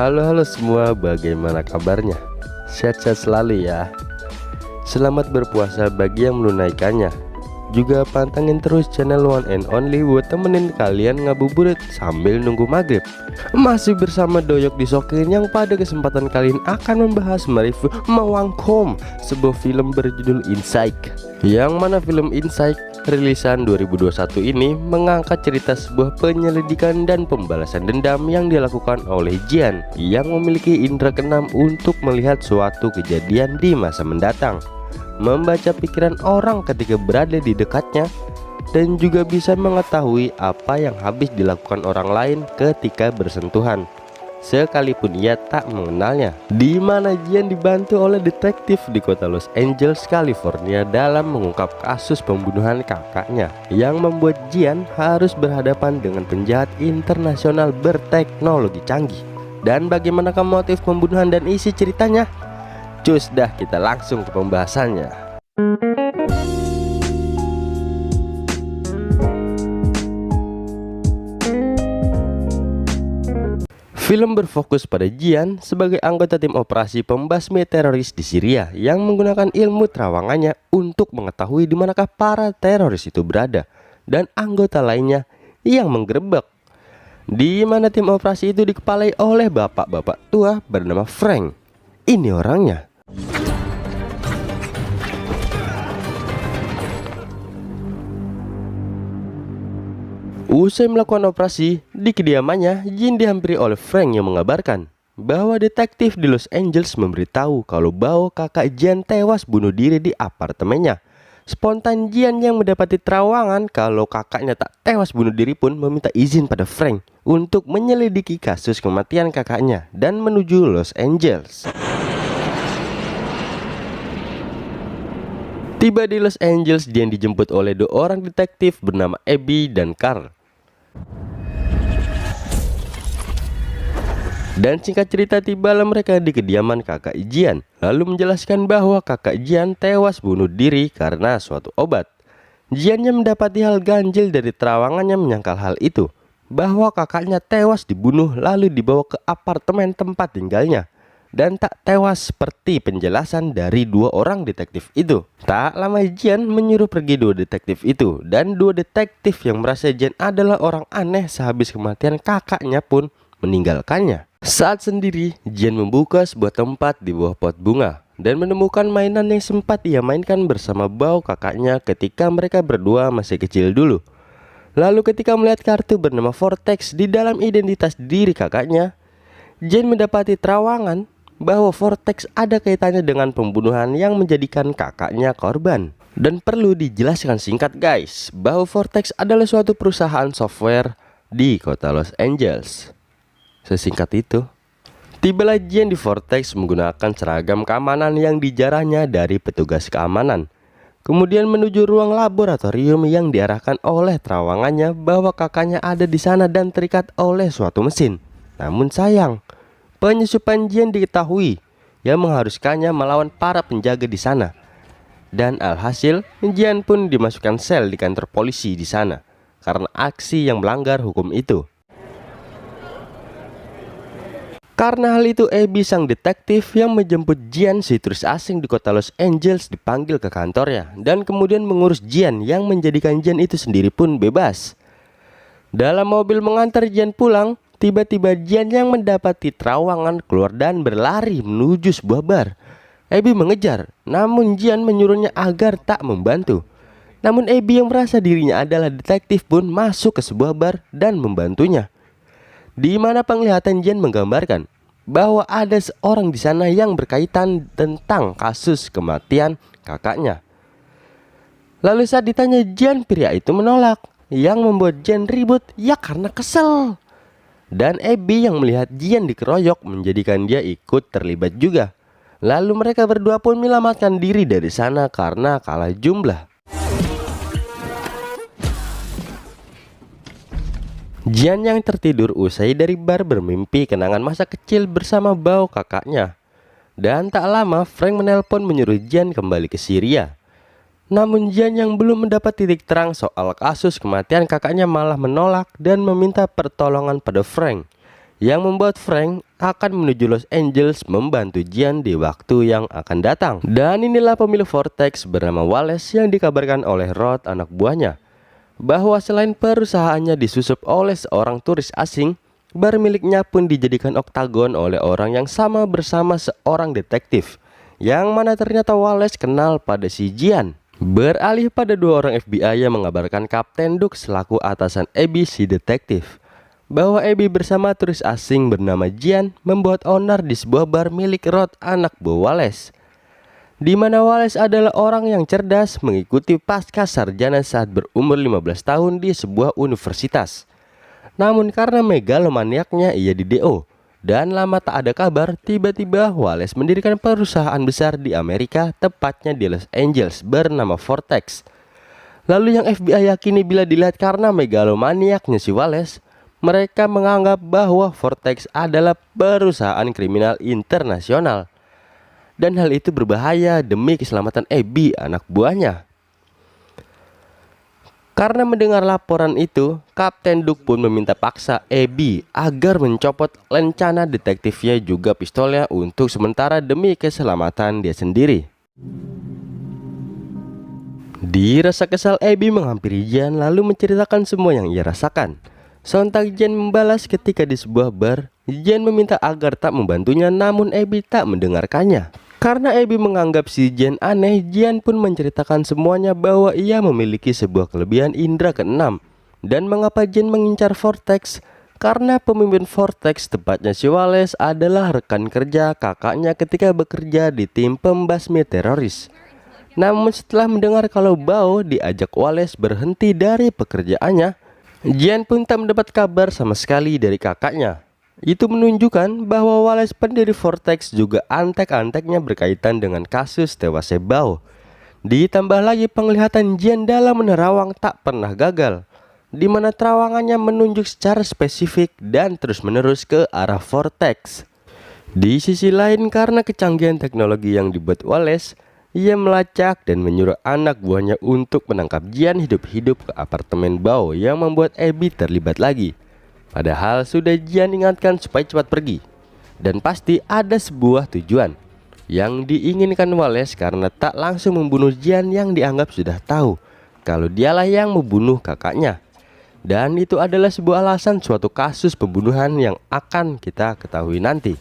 Halo semua, bagaimana kabarnya? Sehat-sehat selalu ya. Selamat berpuasa bagi yang menunaikannya. Juga pantengin terus channel One and Only buat temenin kalian ngabuburit sambil nunggu maghrib. Masih bersama Doyok di Sokin yang pada kesempatan kali ini akan membahas mereview Mawangkom, sebuah film berjudul Insight. Yang mana film Insight rilisan 2021 ini mengangkat cerita sebuah penyelidikan dan pembalasan dendam yang dilakukan oleh Jian yang memiliki indera keenam untuk melihat suatu kejadian di masa mendatang, membaca pikiran orang ketika berada di dekatnya, dan juga bisa mengetahui apa yang habis dilakukan orang lain ketika bersentuhan, sekalipun ia tak mengenalnya. Di mana Jian dibantu oleh detektif di kota Los Angeles, California dalam mengungkap kasus pembunuhan kakaknya, yang membuat Jian harus berhadapan dengan penjahat internasional berteknologi canggih. Dan bagaimanakah motif pembunuhan dan isi ceritanya? Cus dah, kita langsung ke pembahasannya. Film berfokus pada Jian sebagai anggota tim operasi pembasmi teroris di Syria yang menggunakan ilmu terawangannya untuk mengetahui di manakah para teroris itu berada dan anggota lainnya yang menggerebek. Di mana tim operasi itu dikepalai oleh bapak-bapak tua bernama Frank. Ini orangnya. Usai melakukan operasi di kediamannya, Jian dihampiri oleh Frank yang mengabarkan bahwa detektif di Los Angeles memberitahu kalau bahwa kakak Jian tewas bunuh diri di apartemennya. Spontan Jian yang mendapati terawangan kalau kakaknya tak tewas bunuh diri pun meminta izin pada Frank untuk menyelidiki kasus kematian kakaknya dan menuju Los Angeles. Tiba di Los Angeles, Jian dijemput oleh dua orang detektif bernama Abby dan Carl. Dan singkat cerita, tibalah mereka di kediaman kakak Jian, lalu menjelaskan bahwa kakak Jian tewas bunuh diri karena suatu obat. Jian yang mendapati hal ganjil dari terawangannya menyangkal hal itu, bahwa kakaknya tewas dibunuh lalu dibawa ke apartemen tempat tinggalnya, dan tak tewas seperti penjelasan dari dua orang detektif itu. Tak lama Jian menyuruh pergi dua detektif itu, dan dua detektif yang merasa Jian adalah orang aneh sehabis kematian kakaknya pun meninggalkannya. Saat sendiri, Jian membuka sebuah tempat di bawah pot bunga dan menemukan mainan yang sempat ia mainkan bersama Bao kakaknya ketika mereka berdua masih kecil dulu. Lalu ketika melihat kartu bernama Vortex di dalam identitas diri kakaknya, Jian mendapati terawangan bahwa Vortex ada kaitannya dengan pembunuhan yang menjadikan kakaknya korban. Dan perlu dijelaskan singkat guys, bahwa Vortex adalah suatu perusahaan software di kota Los Angeles. Sesingkat itu. Tibalah Jian di Vortex menggunakan seragam keamanan yang dijarahnya dari petugas keamanan, kemudian menuju ruang laboratorium yang diarahkan oleh terawangannya bahwa kakaknya ada di sana dan terikat oleh suatu mesin. Namun sayang, penyusupan Jian diketahui yang mengharuskannya melawan para penjaga di sana. Dan alhasil, Jian pun dimasukkan sel di kantor polisi di sana karena aksi yang melanggar hukum itu. Karena hal itu, Abby sang detektif yang menjemput Jian, si turis asing di kota Los Angeles, dipanggil ke kantornya dan kemudian mengurus Jian yang menjadikan Jian itu sendiri pun bebas. Dalam mobil mengantar Jian pulang, tiba-tiba Jian yang mendapati terawangan keluar dan berlari menuju sebuah bar. Abby mengejar, namun Jian menyuruhnya agar tak membantu. Namun Abby yang merasa dirinya adalah detektif pun masuk ke sebuah bar dan membantunya. Di mana penglihatan Jian menggambarkan bahwa ada seorang di sana yang berkaitan tentang kasus kematian kakaknya. Lalu saat ditanya Jian, pria itu menolak, yang membuat Jian ribut ya karena kesel. Dan Abby yang melihat Jian dikeroyok menjadikan dia ikut terlibat juga. Lalu mereka berdua pun menyelamatkan diri dari sana karena kalah jumlah. Jian yang tertidur usai dari bar bermimpi kenangan masa kecil bersama Bao kakaknya. Dan tak lama Frank menelpon menyuruh Jian kembali ke Syria. Namun Jian yang belum mendapat titik terang soal kasus kematian kakaknya malah menolak dan meminta pertolongan pada Frank yang membuat Frank akan menuju Los Angeles membantu Jian di waktu yang akan datang. Dan inilah pemilik Vortex bernama Wallace yang dikabarkan oleh Rod, anak buahnya, bahwa selain perusahaannya disusup oleh seorang turis asing, bar miliknya pun dijadikan oktagon oleh orang yang sama bersama seorang detektif, yang mana ternyata Wallace kenal pada si Jian. Beralih pada dua orang FBI yang mengabarkan Kapten Duke selaku atasan Abby si detektif, bahwa Abby bersama turis asing bernama Jian membuat onar di sebuah bar milik Rod, anak buah Wallace, di mana Wallace adalah orang yang cerdas mengikuti pasca sarjana saat berumur 15 tahun di sebuah universitas. Namun karena megalomaniaknya ia di DO, dan lama tak ada kabar, tiba-tiba Wallace mendirikan perusahaan besar di Amerika, tepatnya di Los Angeles bernama Vortex. Lalu yang FBI yakini bila dilihat karena megalomaniaknya si Wallace, mereka menganggap bahwa Vortex adalah perusahaan kriminal internasional, dan hal itu berbahaya demi keselamatan Abby, anak buahnya. Karena mendengar laporan itu, Kapten Duke pun meminta paksa Abby agar mencopot lencana detektifnya juga pistolnya untuk sementara demi keselamatan dia sendiri. Dirasa kesal, Abby menghampiri Jian lalu menceritakan semua yang ia rasakan. Sontak Jian membalas ketika di sebuah bar. Jian meminta agar tak membantunya, namun Abby tak mendengarkannya. Karena Abby menganggap si Jian aneh, Jian pun menceritakan semuanya bahwa ia memiliki sebuah kelebihan indera keenam, dan mengapa Jian mengincar Vortex. Karena pemimpin Vortex, tepatnya si Wallace, adalah rekan kerja kakaknya ketika bekerja di tim pembasmi teroris. Namun setelah mendengar kalau Bao diajak Wallace berhenti dari pekerjaannya, Jian pun tak mendapat kabar sama sekali dari kakaknya. Itu menunjukkan bahwa Wallace, pendiri Vortex, juga antek-anteknya berkaitan dengan kasus tewasnya Bao. Ditambah lagi penglihatan Jian dalam menerawang tak pernah gagal, di mana terawangannya menunjuk secara spesifik dan terus-menerus ke arah Vortex. Di sisi lain, karena kecanggihan teknologi yang dibuat Wallace, ia melacak dan menyuruh anak buahnya untuk menangkap Jian hidup-hidup ke apartemen Bao, yang membuat Abby terlibat lagi. Padahal sudah Jian ingatkan supaya cepat pergi. Dan pasti ada sebuah tujuan yang diinginkan Wallace karena tak langsung membunuh Jian yang dianggap sudah tahu kalau dialah yang membunuh kakaknya. Dan itu adalah sebuah alasan suatu kasus pembunuhan yang akan kita ketahui nanti.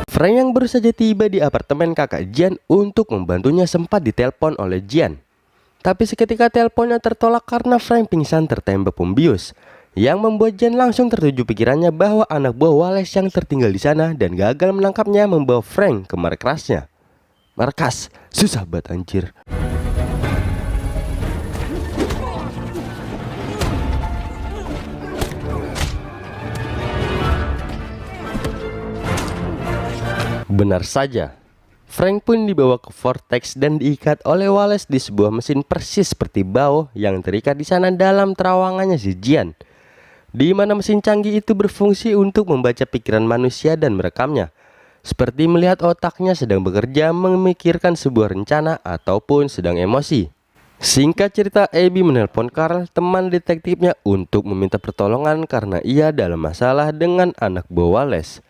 Frank yang baru saja tiba di apartemen kakak Jian untuk membantunya sempat ditelepon oleh Jian. Tapi seketika teleponnya tertolak karena Frank pingsan tertembak bom bius, yang membuat Jian langsung tertuju pikirannya bahwa anak buah Wallace yang tertinggal di sana dan gagal menangkapnya membawa Frank ke markasnya. Markas, susah banget anjir. Benar saja, Frank pun dibawa ke Vortex dan diikat oleh Wallace di sebuah mesin persis seperti Bao yang terikat di sana dalam terawangannya si Jian, di mana mesin canggih itu berfungsi untuk membaca pikiran manusia dan merekamnya, seperti melihat otaknya sedang bekerja memikirkan sebuah rencana ataupun sedang emosi. Singkat cerita, Abby menelpon Carl, teman detektifnya, untuk meminta pertolongan karena ia dalam masalah dengan anak buah Wallace.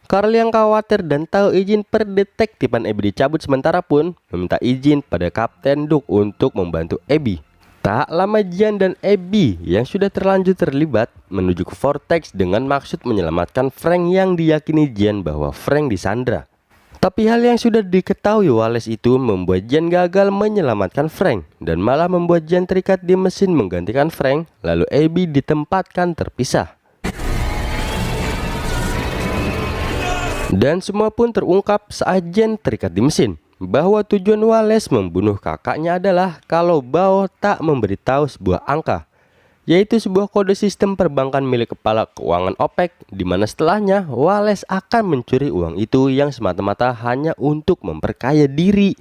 Carl yang khawatir dan tahu izin perdetektifan Abby dicabut sementara pun meminta izin pada Kapten Duke untuk membantu Abby. Tak lama Jian dan Abby yang sudah terlanjur terlibat menuju ke Vortex dengan maksud menyelamatkan Frank yang diyakini Jian bahwa Frank disandra. Tapi hal yang sudah diketahui Wallace itu membuat Jian gagal menyelamatkan Frank dan malah membuat Jian terikat di mesin menggantikan Frank, lalu Abby ditempatkan terpisah. Dan semua pun terungkap saat Jian terikat di mesin, bahwa tujuan Wallace membunuh kakaknya adalah kalau Bao tak memberitahu sebuah angka, yaitu sebuah kode sistem perbankan milik kepala keuangan OPEC, di mana setelahnya Wallace akan mencuri uang itu yang semata-mata hanya untuk memperkaya diri.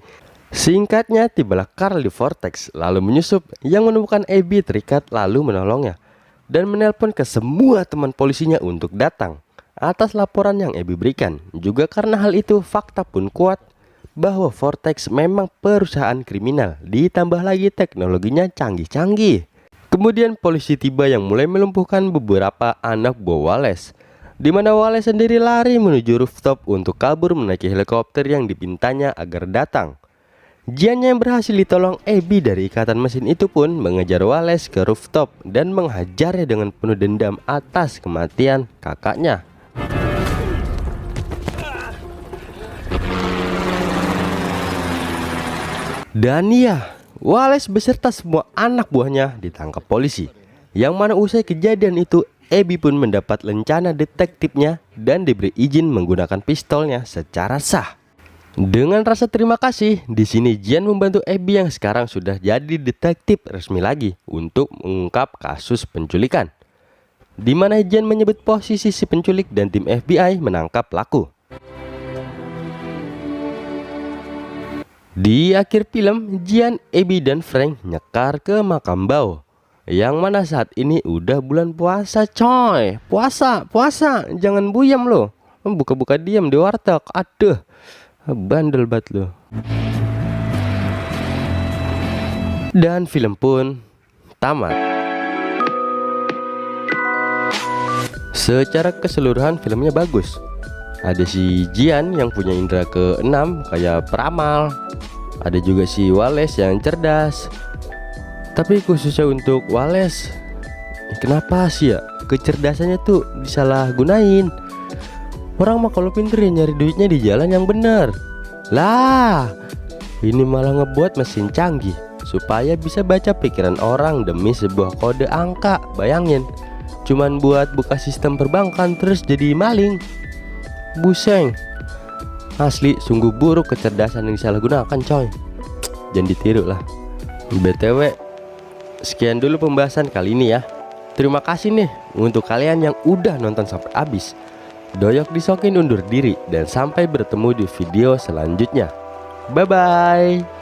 Singkatnya, tibalah Carl di Vortex lalu menyusup, yang menemukan Abby terikat lalu menolongnya dan menelpon ke semua teman polisinya untuk datang atas laporan yang Abby berikan. Juga karena hal itu, fakta pun kuat bahwa Vortex memang perusahaan kriminal, ditambah lagi teknologinya canggih-canggih. Kemudian polisi tiba yang mulai melumpuhkan beberapa anak buah Wallace, di mana Wallace sendiri lari menuju rooftop untuk kabur menaiki helikopter yang dipintanya agar datang. Jiannya yang berhasil ditolong Abby dari ikatan mesin itu pun mengejar Wallace ke rooftop dan menghajarnya dengan penuh dendam atas kematian kakaknya. Dan ya, Wallace beserta semua anak buahnya ditangkap polisi. Yang mana usai kejadian itu, Abby pun mendapat lencana detektifnya dan diberi izin menggunakan pistolnya secara sah. Dengan rasa terima kasih, di sini Jian membantu Abby yang sekarang sudah jadi detektif resmi lagi untuk mengungkap kasus penculikan. Di mana Jian menyebut posisi si penculik dan tim FBI menangkap pelaku. Di akhir film, Jian, Abby dan Frank nyekar ke makam Bao, yang mana saat ini udah bulan puasa coy. Puasa, jangan buyam lo. Buka-buka diam di warteg. Aduh, bandel banget lo. Dan film pun tamat. Secara keseluruhan filmnya bagus. Ada si Jian yang punya indera ke-6 kayak peramal. Ada juga si Wallace yang cerdas. Tapi khususnya untuk Wallace, kenapa sih ya kecerdasannya tuh disalahgunain? Orang mah kalau pinter ya nyari duitnya di jalan yang bener. Lah, ini malah ngebuat mesin canggih supaya bisa baca pikiran orang demi sebuah kode angka. Bayangin, cuman buat buka sistem perbankan terus jadi maling. Buseng. Asli sungguh buruk kecerdasan yang disalahgunakan coy. Jangan ditiru lah. BTW, sekian dulu pembahasan kali ini ya. Terima kasih nih untuk kalian yang udah nonton sampai habis. Doyok disokin undur diri dan sampai bertemu di video selanjutnya. Bye bye.